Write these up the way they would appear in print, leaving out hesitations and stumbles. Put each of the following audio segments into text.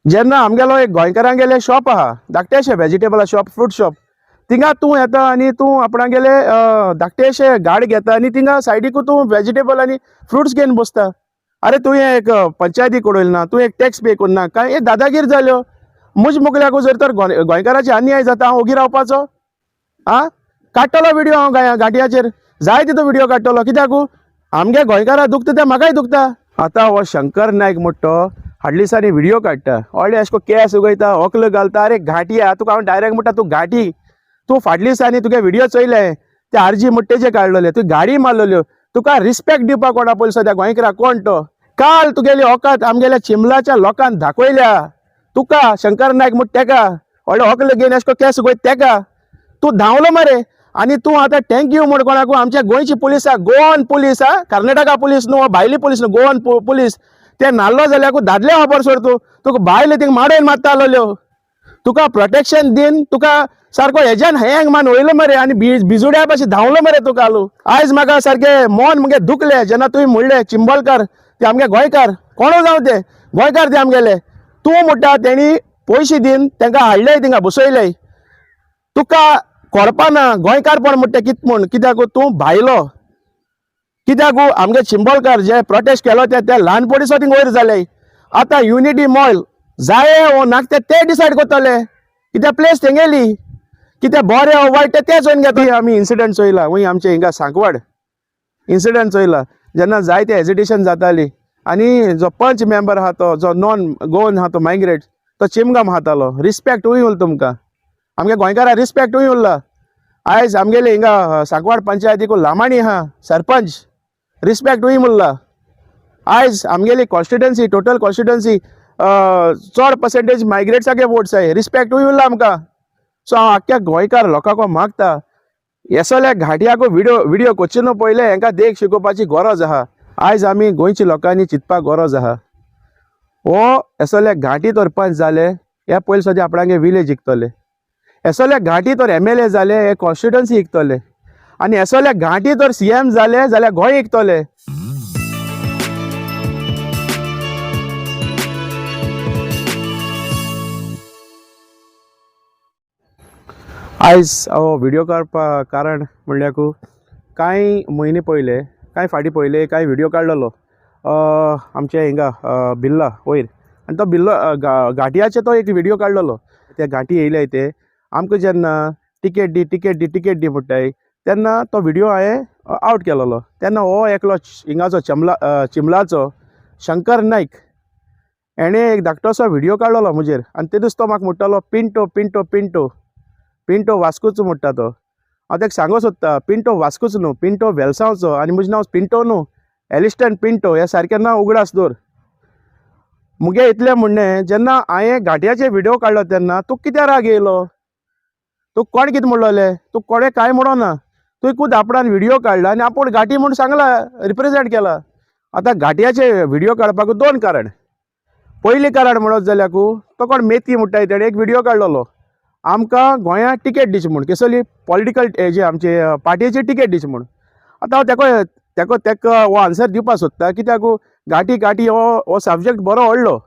जेन्ना आमगेलो एक गोंयकारांगेले शॉप आहा धाकटेशें वेजिटेबल शॉप फ्रूट शॉप थिंगा तूं येता आनी तूं आपणागेले धाकटेशे गाड घेता आनी थिंगा सायडीकू तूं वेजिटेबल आनी फ्रुट्स घेवन बसता। अरे तुवें एक पंचायती कोडयलो ना, तूं एक टॅक्स पे करना काय हे दादागीर जाल्यो। मुज मुगल्याकू जर तर गोंयकाराचे अन्याय जाता हांव ओगी रावपाचो? आं काडटलो व्हिडिओ हांव गांठयाचेर जाय तितलो व्हिडिओ काडटलो। कित्याकू आमगे गोंयकारां दुखता ते म्हाकाय दुखता। आतां हो शंकर नायक म्हणटा हाडली दिसांनी व्हिडिओ काडटा व्हडले अशें केस उगयता ओकल घालता। अरे घाटिया तुका हांव डायरेक्ट म्हणटा तूं घाटी। तूं फाटल्या दिसांनी तुगे व्हिडिओ चोयले ते आरजी मुट्टेचे काडलेले तूं गाडी मारलेल्यो। तुका रिस्पेक्ट दिवपाक कोणा पयलीं सद्या गोंयकाराक कोण तो? काल तुगेली औकात आमगेल्या चिंबलाच्या लोकांक दाखयल्या। तुका शंकर नायक म्हूण तेका व्हडले ओकल घेवन अशें केस उगयता तेका तूं धांवलो मरे। आनी तूं आतां थँक्यू म्हूण कोणाकू आमच्या गोंयची police Goan police Karnataka police न्हू भायली पुलीस न्हू गोवन पुलीस ते नाल्लो जाल्यार दादले खबर सोड तूं तुका भायले थिंग माडोवन मारता आसलेल्यो। तुका प्रोटेक्शन दिन तुका सारको हेज्यान हँग मान वयलो मरे आनी बिजुड्या भाशेन धांवलो मरे तुका आलू। आयज म्हाका सारकें मन मुगे दुखलें जेन्ना तुवें म्हणलें चिंबलकार ते आमगे गोंयकार कोणू जावं ते गोंयकार ते आमगेले। तूं म्हणटा तेणी पयशे दिन तांकां हाडले थिंगा बसयले तुका कोरपाना गोंयकारपण म्हणटा कित म्हूण कित्याक तूं भायलो। कित्याक आमगे चिंबलकार जे प्रोटेस्ट केलो ते ल्हानपणीचो थिंग वयर जाले। आतां युनिटी मॉल जाये वो नाका ते डिसायड करतले कित्याक प्लेस तेंगेली कित्याक बरें हो वायट तेच चोयन घेता। आमी इन्सिडंट चोयला वय आमचे हिंगा सांकवाड इन्सिडंट चोयला जेन्ना जायते हेजिटेशन जाताली आनी जो पंच मेंबर आहा तो जो नॉन गोवन आहा तो मायग्रेट तो चिमगम हातालो। रिस्पेक्ट हूंय उरला तुमकां आमगे गोंयकारां रिस्पेक्ट हूंय उरला। आयज आमगेले हिंगा सांकवाड पंचायतीक लामाणी आहा सरपंच रिस्पेक्ट हूंय उरला। आयज आमगेली कॉन्स्टिट्युएन्सी टोटल कॉन्स्टिट्युएन्सी चड पर्सेंटेज मायग्रेट्सागे वोट्स आहाय रिस्पेक्ट हूंय उरला आमकां। सो हांव आख्ख्या गोंयकार लोकांक मागता हे सगळ्या घाटियाको व्हिडिओ कोच्चिनो पयले हेंकां देख शिकोवपाची गरज आहा। आयज आमी गोंयच्या लोकांनी चिंतपाक गरज आहा हो हे सगळे घाटी तर पंच जाले हे पयलीं सद्या आपणागे विलेज जिखतले। हे सगळे घाटी तर MLA जाले हे कॉन्स्टिट्युएन्सी जिखतले आनी हे सगळे घाटी तर CM जाले जाल्यार गोंय जिखतले। आयज हांव व्हिडिओ काडपाक कारण म्हणल्यार कांय म्हयने पयले कांय फाटी पयले कांय व्हिडिओ काडलेलो आमचे हिंगा बिल्ला वयर आनी तो बिल्लो घाटियाचे तो एक व्हिडिओ काडलेलो। ते घाटी येयले ते आमकां जेन्ना टिकेट दी म्हणटाय तेन्ना तो व्हिडिओ हांवें आवट केलेलो। तेन्ना हो एकलो हिंगाचो चिंबलाचो शंकर नायक हेणें एक धाकटोसो व्हिडिओ काडलेलो म्हजेर आनी तेदूस तो म्हाका म्हणटालो पिंटो पिंटो पिंटो पिंटो वास्कोचो म्हणटा तो। हांव ताका सांगूंक सोदता पिंटो वास्कोचो न्हू पिंटो वेलसांवचो आनी म्हजें नांव पिंटो न्हू एलिस्टन पिंटो हे सारकें नांव उगडास दवर। मुगे इतलें म्हणणें जेन्ना हांवें घाटियाचे व्हिडिओ काडलो तेन्ना तूं कित्याक राग येयलो? तूं कोण कितें म्हणलोलें? तूं कोणें कांय म्हणो ना तुवें खूद आपणान व्हिडिओ काडला आनी आपूण घाटी म्हूण सांगला रिप्रेजेंट केला। आतां घाटियाचे व्हिडिओ काडपाक दोन कारण। पयलीं कारण म्हणत जाल्यार तो कोण मेथी म्हणटाय तेणें एक व्हिडिओ काडलेलो आमकां गोंयांत टिकेट दिची म्हूण कसली पॉलिटिकल हेजे आमचे पार्टीची टिकेट दिची म्हूण। आतां हांव तेका हो आन्सर दिवपाक सोदता कित्याक घाटी हो सब्जेक्ट बरो व्हडलो।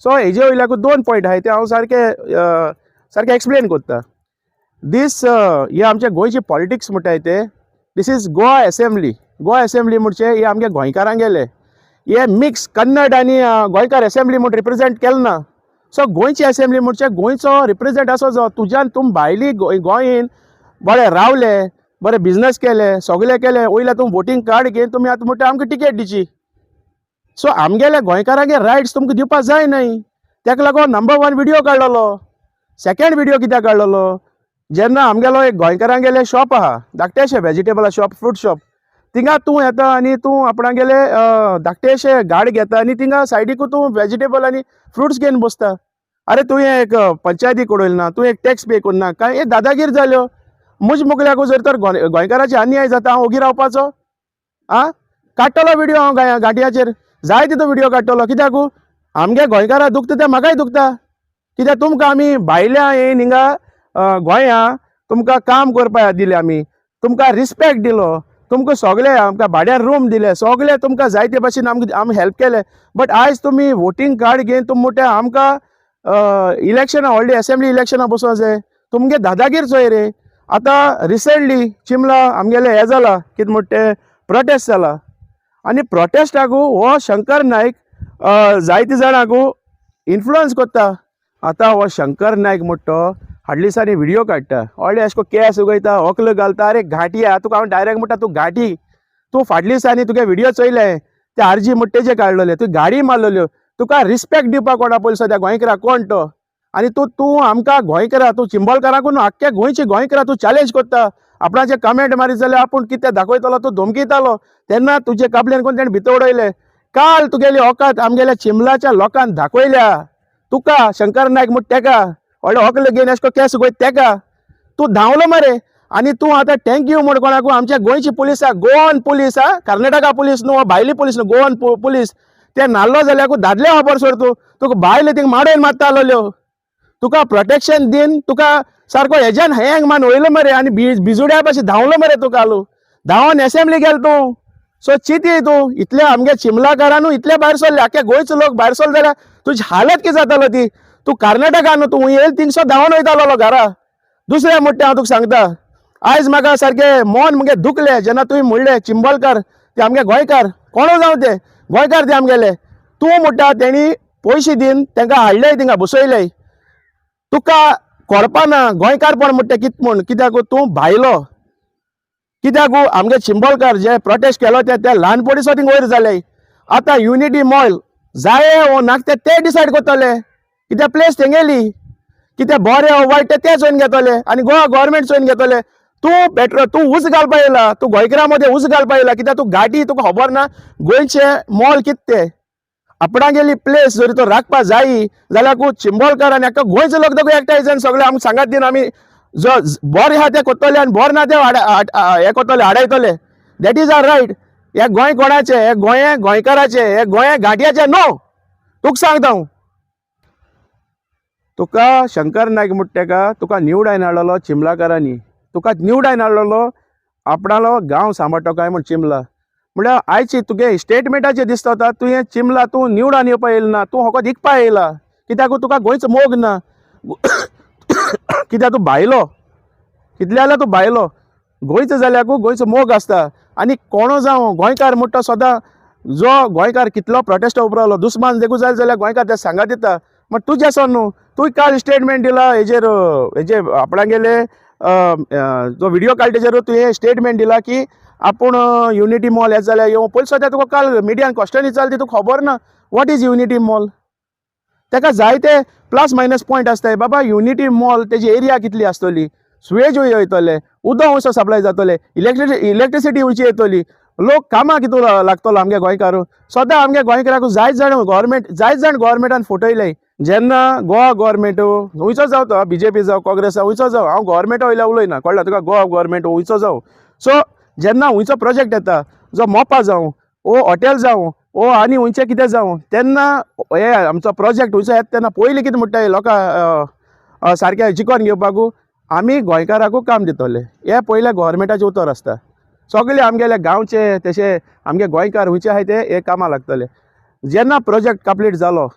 सो हेजे वयल्याकूच दोन पॉयंट आहाय ते हांव सारके एक्सप्लेन करता। हे आमचे गोंयची पॉलिटिक्स म्हणटाय ते दीस इज गोवा असेंब्ली म्हणचे हे आमगे गोंयकारांक गेले हे मिक्स कन्नड आनी गोंयकार असेंब्ली म्हूण रिप्रेजेंट केलें ना। सो गोंयची असेंब्ली म्हणचे गोंयचो रिप्रेजेंट असो जो तुज्यान तुम भायली गोंयन बरें रावले बरें बिजनस केले सगळे केले वयल्या तुम वोटींग कार्ड घेवन तुमी आतां म्हणटा आमकां टिकेट दिची। सो आमगेल्या गोंयकारांगे रायट्स तुमकां दिवपाक जाय न्हय तेका लागून नंबर 1 व्हिडिओ काडलेलो। सेकेंड व्हिडिओ कित्याक काडलेलो जेन्ना आमगेलो एक गोंयकारांगेले शॉप आहा धाकटेशें वेजिटेबल शॉप फ्रूट शॉप थिंगा तूं येता आनी तूं आपणागेले धाकटेशे गाड घेता आनी थिंगा सायडीकू तूं वेजिटेबल आनी फ्रुट्स घेवन बसता। अरे तुवें एक पंचायती कोडयलो ना, तुवें एक टॅक्स पे करना काय हे दादागीर जाल्यो। मुज मुगल्याकू जर तर गोंयकाराचे अन्याय जाता हांव ओगी रावपाचो? काडटलो व्हिडिओ हांव घाटियाचेर जाय तितलो व्हिडिओ काडटलो। कित्याक आमगे गोंयकारां दुखता ते म्हाकाय दुखता। कित्याक तुमकां आमी भायल्या येवन हिंगा गोंया तुमकां काम करपाक दिलें आमी तुमकां रिस्पेक्ट दिलो तुमकां सगळे आमकां भाड्यार रूम दिले सगळे तुमकां जायते भाशेन आमी हेल्प केले। बट आयज तुमी वोटींग कार्ड घेवन तुमी म्हणटा आमकां इलेक्शनां व्हडली असेंब्ली इलेक्शनां बसों जाय तुमगे दादागीर चोय रे. आतां रिसेंटली चिमला आमगेले हे जाला कितें म्हणटा प्रोटेस्ट जाला आनी प्रोटेस्टाकू हो शंकर नायक जायते जाणांकू इन्फ्लुअन्स करता. आतां हो शंकर नायक म्हणटा हाडली दिसांनी व्हिडिओ काडटा व्हडले अशें करून केस उगयता व्हंकल घालता. अरे घांटिया तुका हांव डायरेक्ट म्हणटा तूं घांटी. तूं फाटल्या दिसांनी तुगे व्हिडिओ चोयले ते आरजी मुट्टेचे काडलेले तुवें गाडी मारलेल्यो. तुका रिस्पेक्ट दिवपाक कोणा पयलीं सद्या गोंयकाराक कोण तो आनी तूं आमकां गोंयकारां तूं चिंबोलकारांकू न्हू आख्ख्या गोंयचे गोंयकारां तूं चॅलेंज करता. आपणाचे कमेंट मारीत जाल्यार आपूण कितें दाखयतलो तूं धमकीतालो तेन्ना तुजे कापलेन कोण तेणें भितर उडयले. काल तुगेली औकात आमगेल्या चिंबलाच्या लोकांक दाखयल्या. तुका शंकर नायक म्हणटा तेका व्हडले व्हंकल घेवन अशें करून केस उगयता तेका तूं धांवलो मरे. आनी तूं आतां थँक्यू म्हण कोणाकू आमच्या गोंयची police Goan police Karnataka police न्हू भायली पुलीस न्हू गोवन पुलीस ते नाल्लो जाल्यार दादले खबर सोड तूं तुका भायले थिंग माडोवन मारता आसलेल्यो. तुका प्रोटेक्शन दिन तुका सारको हेज्यान हँग मान वयलो मरे आनी बिजुड्या भाशेन धांवलो मरे तूं कालू धांवन एसेंब्ली गेलो तूं. सो चिती तूं इतले आमगे चिमलाकारांनू इतले भायर सरले आख्या गोंयचो लोक भायर सरले जाल्यार तुजी हालत कितें जातालो ती. तूं कर्नाटका न्हू तूं येयला थिंगसो धांवन वयतालो घरा. दुसरें म्हणटा हांव तुका सांगता आयज म्हाका सारकें मन मुगे दुखलें जेन्ना तुवें म्हणलें चिंबोलकार ते आमगे गोंयकार कोणू जावं ते गोंयकार ते आमगेले. तूं म्हणटा तेणी पयशे दिन तांकां हाडले थिंगा बसयले. तुका कळपाना गोंयकारपण म्हणटा कितें म्हूण कित्याक तूं भायलो. कित्याक आमगे चिंबोलकार जे प्रोटेस्ट केलो ते ल्हानपणीचो थिंग वयर जाले. आतां युनिटी मॉल जाये वो नाका ते डिसायड करतले कित्याक प्लेस तेंगेली कितें बरें वो वायट ते चोयन घेतले आनी गोवा गव्हर्मेंट चोयन घेतले. तूं उज घालपा येयला तूं गोंयकारा मदें उज घालपा येयला कित्याक तूं गाडी तुका खबर ना गोंयचे मॉल कितें ते आपणा गेली प्लेस जरी तो राखपा जायी जाल्यार चिंबोलकार आनी आख्खा गोंयचे लोक देखून एकठांय जावन सगळे आमकां सांगात दिन आमी जो बरें आहा ते कोत्तले आनी बरें ना ते हे कोत्तले आडायतले. That is all right. हे गोंय कोणाचें हे गोंय गोंयकाराचें हे गोंय घांटियाचें नो. तुका सांगता हांव तुका शंकर नायक म्हणटा तेका तुका निवडायन हाडलेलो चिंबलाकारांनी तुका निवडायन हाडलेलो आपणालो गांव सांबाळटा काय म्हण चिंबला म्हळ्यार आयची तुगे स्टेटमेंटाचेर दिसता तुवें चिंबला तूं निवडान येवपा येयला ना तूं फकत इकपा येयला कित्याक तुका गोंयचो मोग ना. कित्याक तूं भायलो कितले जाल्यार तूं भायलो गोंयचो जाल्यार गोंयचो मोग आसता. आनी कोणो जावं गोंयकार म्हणटा सदां जो गोंयकार कितलो प्रोटेस्टा उबो रावलो दुस्मान देखून जाय जाल्यार गोंयकार ते सांगात दिता. बट तुजें सो न्हू तुवें काल स्टेटमेंट दिला हेजे आपणा गेले जो व्हिडिओ काडला तेजेर तुवें स्टेटमेंट दिला की आपूण युनिटी मॉल हे जाल्यार येवं पयलीं सद्या तुका काल मिडियान क्वेश्चन विचारलें ती तुका खबर ना वॉट इज युनिटी मॉल. ताका जायते प्लस मायनस पॉयंट आसताय बाबा. युनिटी मॉल तेजी एरिया कितली आसतली सुवेज वयतले उदक खंयसर सप्लाय जातले इलेक्ट्रिसिटी खंयची येतली लोक कामां कितू लागतलो आमगे गोंयकार. सदां आमगे गोंयकाराक जायत जाण गोव्हर्मेंटान फटयले जेन्ना गोवा गव्हर्मेंट खंयचो जावं तो बीजेपी जावं काँग्रेस खंयचो जावं हांव गव्हर्मेंटा वयल्या उलयना कळ्ळा तुका गोवा गव्हर्मेंट खंयचो जावं. सो जेन्ना खंयचो प्रोजेक्ट येता जो मोपा जावं ओ हॉटेल जावं ओ आनी खंयचें कितें जावं तेन्ना हे आमचो प्रोजेक्ट खंयचो येता तेन्ना पयलीं कितें म्हणटा लोकां सारकें जिखोन घेवपाकू आमी गोंयकाराकू काम दितले हे पयले गव्हर्मेंटाचें उतर आसता. सगळे आमगेले गांवचे तशे आमगे गोंयकार खंयचे आहाय ते हे कामां लागतले. जेन्ना प्रोजेक्ट कंप्लीट जालो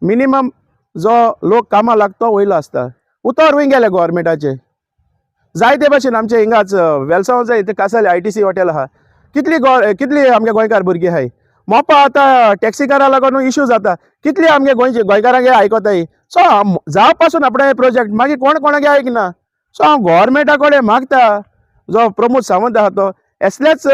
मिनिमम जो लोक कामां लागतो वयलो आसता उतर वय गेले गव्हर्मेंटाचे जायते भाशेन आमचे हिंगाच वेलसांव जाय ते कासाले ITC हॉटेल आहा कितली आमगे गोंयकार भुरगीं आहाय मोपा आतां टॅक्सी कारा लागून इश्यू जाता कितली आमगे गोंयचे गोंयकारांक आयकताय. सो जावं पासून आपणा प्रोजेक्ट मागीर कोण कोणागे आयकना. सो हांव गव्हर्मेंटा कडेन मागता जो प्रमोद सावंत आहा तो असलेच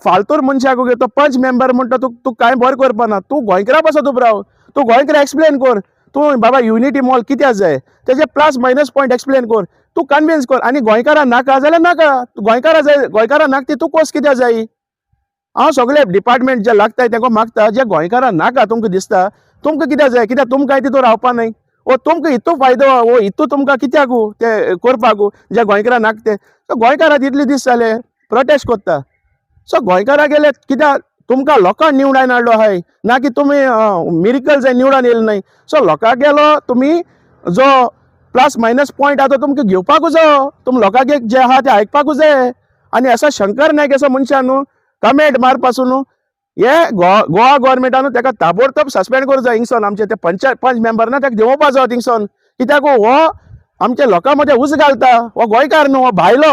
फालतूर मनशाक तो पंच मेंबर म्हणटा तूं कांय बरें करपा ना. तूं गोंयकारा पासत उब राव तूं गोंयकारा एक्सप्लेन कर तूं बाबा युनिटी मॉल कित्याक जाय तेजे प्लस मायनस पॉयंट एक्सप्लेन कर तूं कन्विन्स कर. आनी गोंयकारा नाका जाल्यार नाका गोंयकारा जाय गोंयकारा नाका ती तूं कोस कित्याक जाय. हांव सगळे डिपार्टमेंट जे लागताय तांकां मागता जे गोंयकारा नाका तुमकां दिसता तुमकां कित्याक जाय कित्याक तुमकां तितून रावपा न्हय ओ तुमकां हितू फायदो ओ हितू तुमकां कित्याक ते करपाक जे गोंयकारा नाका ते. सो गोंयकारा तितले दीस जाले प्रोटेस्ट करता. सो गोंयकारा गेले कित्याक तुमकां लोकांक निवडायन हाडलो आहाय ना की तुमी मिरिकल जाय निवडान येयले न्हय. सो लोकांक गेलो तुमी जो प्लस मायनस पॉयंट आहा तो तुमकां घेवपाकूच जायो तुमी लोकांक जे आहा ते आयकपाकूच जाय. आनी असो शंकर नायक असो मनशान न्हू कमेंट मारपासून हे गोवा गव्हर्मेंटान ताका ताबडतोब सस्पेंड करूं जाय हिंगसोन आमचे ते पंच मेंबर ना ताका देंवोवपा जाय हिंगसोन कित्याक हो आमच्या लोकां मदें उज घालता हो गोंयकार न्हू हो भायलो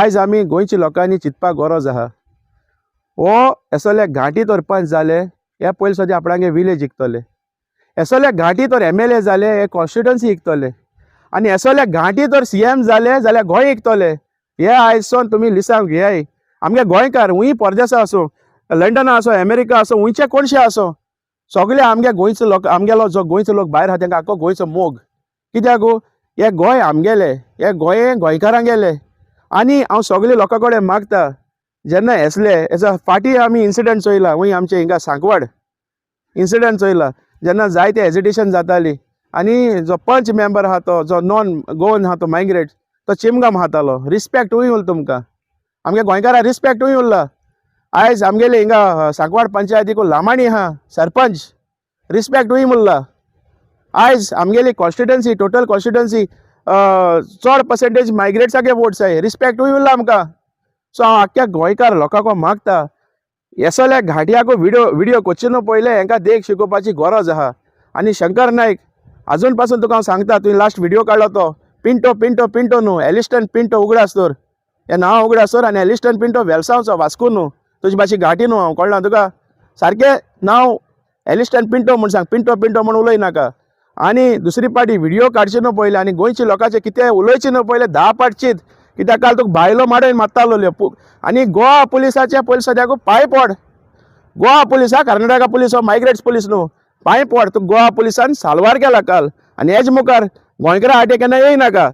आयज आमी गोंयच्या लोकांनी चिंतपाक गरज आहा हो असले घांटी तर पंच जाले हे पयलीं सद्या आपणागे विलेज जिखतले असले घांटी तर MLA जाले हे कॉन्स्टिट्युएन्सी जिखतले आनी असले घांटी तर CM जाले जाल्यार गोंय जिखतले हे आयज सोन तुमी लिसांव घेयाय आमगे गोंयकार हुंय परदेसा आसूं लंडना आसूं अमेरिका आसूं हुंयचे कोणशे आसूं सगळे आमगे गोंयचो लोक आमगेलो जो गोंयचो लोक भायर आहा तांकां आख्खो गोंयचो मोग कित्याक हे गोंय आमगेले हे गोंय गोंयकारांगेले आनी हांव सगळे लोकां कडेन मागता जेन्ना असले फाटीं आमी इन्सिडंट चोयला हुंय आमचे हिंगा सांकवाड इन्सिडंट चोयला जेन्ना जायते हेजिटेशन जाताली आनी जो पंच मेंबर आहा तो जो नॉन गोवन आहा तो मायग्रेट तो चिमगाम हातालो रिस्पेक्ट हुंय उरला तुमकां आमगे गोंयकारां रिस्पेक्ट हुंय उरला आयज आमगेले हिंगा सांकवाड पंचायतीक लामाणी आहा सरपंच रिस्पेक्ट हुंय उरला आयज आमगेली कॉन्स्टिट्युएन्सी टोटल कॉन्स्टिट्युएन्सी चड पर्सेंटेज मायग्रेट्सागे वोट्स आहाय रिस्पेक्ट हुंय उरला आमकां सो हांव आख्ख्या गोंयकार लोकांक मागता येसल्या घाटयाको व्हिडिओ कोचिनो पयले हांकां देख शिकोवपाची गरज आहा आनी शंकर नायक अजून पासून तुका हांव सांगता तुवें लास्ट व्हिडिओ काडलो तो पिंटो न्हू एलिस्टन पिंटो उगडासतोर हें नांव उगडासतोर आनी एलिस्टन पिंटो वेलसांवचो वास्को न्हू तुजी भाशी घाटी न्हू हांव कळना तुका सारकें नांव एलिस्टन पिंटो म्हूण सांग पिंटो म्हूण उलय नाका आनी दुसरी पाटी व्हिडिओ काडची न्हू पयले आनी गोंयच्या लोकांचे कितें उलयची न्हू पयले 10 पाट चिंत कित्याक काल तुका भायलो माडयन मारतालो आनी गोवा पुलिसाचे पयलीं सद्याक पांय पड गोवा पुलीस कर्नाटका पुलीस हो मायग्रेट्स पुलीस न्हू पांय पड तुका गोवा पुलिसान साल्वार केला काल आनी हेज मुखार गोंयकारा आटे केन्ना येयनाका